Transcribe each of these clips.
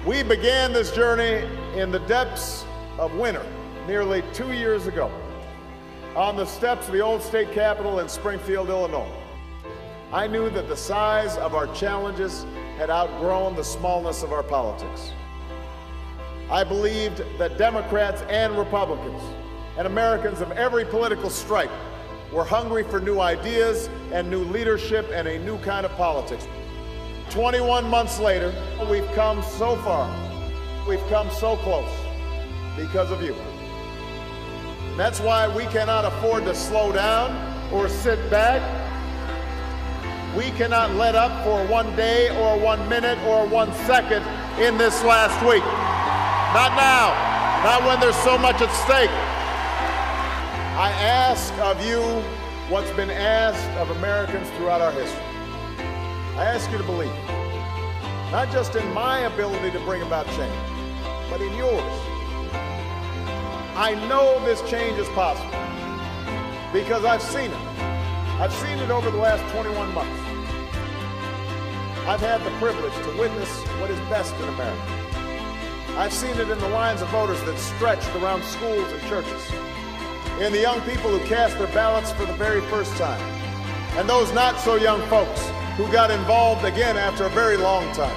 We began this journey in the depths of winter nearly 2 years ago on the steps of the old state capitol in Springfield, Illinois. I knew that the size of our challenges had outgrown the smallness of our politics. I believed that Democrats and Republicans and Americans of every political stripe were hungry for new ideas and new leadership and a new kind of politics. 21 months later, we've come so far. We've come so close because of you. And that's why we cannot afford to slow down or sit back. We cannot let up for 1 day or 1 minute or 1 second in this last week. Not now, not when there's so much at stake. I ask of you what's been asked of Americans throughout our history. I ask you to believe, not just in my ability to bring about change, but in yours. I know this change is possible because I've seen it. I've seen it over the last 21 months. I've had the privilege to witness what is best in America. I've seen it in the lines of voters that stretched around schools and churches, in the young people who cast their ballots for the very first time, and those not so young folks who got involved again after a very long time.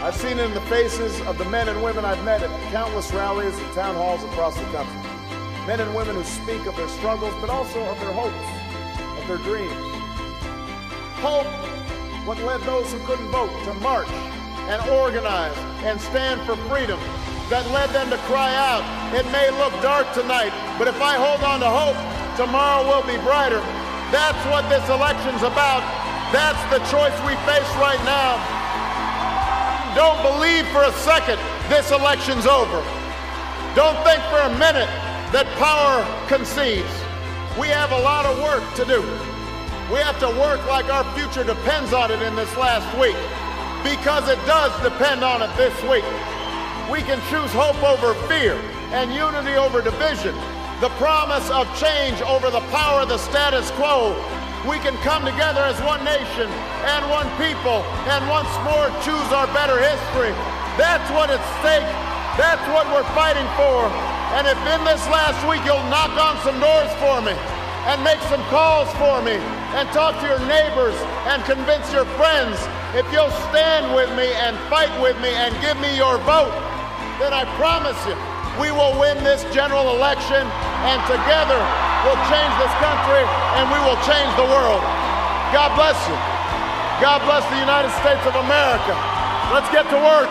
I've seen it in the faces of the men and women I've met at countless rallies and town halls across the country. Men and women who speak of their struggles, but also of their hopes, of their dreams. Hope, what led those who couldn't vote to march and organize and stand for freedom, that led them to cry out, "It may look dark tonight, but if I hold on to hope, tomorrow will be brighter." That's what this election's about. That's the choice we face right now. Don't believe for a second this election's over. Don't think for a minute that power concedes. We have a lot of work to do. We have to work like our future depends on it in this last week, because it does depend on it this week. We can choose hope over fear and unity over division, the promise of change over the power of the status quo. We can come together as one nation and one people and once more choose our better history. That's what at stake. That's what we're fighting for. And if in this last week you'll knock on some doors for me and make some calls for me and talk to your neighbors and convince your friends, if you'll stand with me and fight with me and give me your vote, then I promise you, we will win this general election, and together we'll change this country and we will change the world. God bless you. God bless the United States of America. Let's get to work.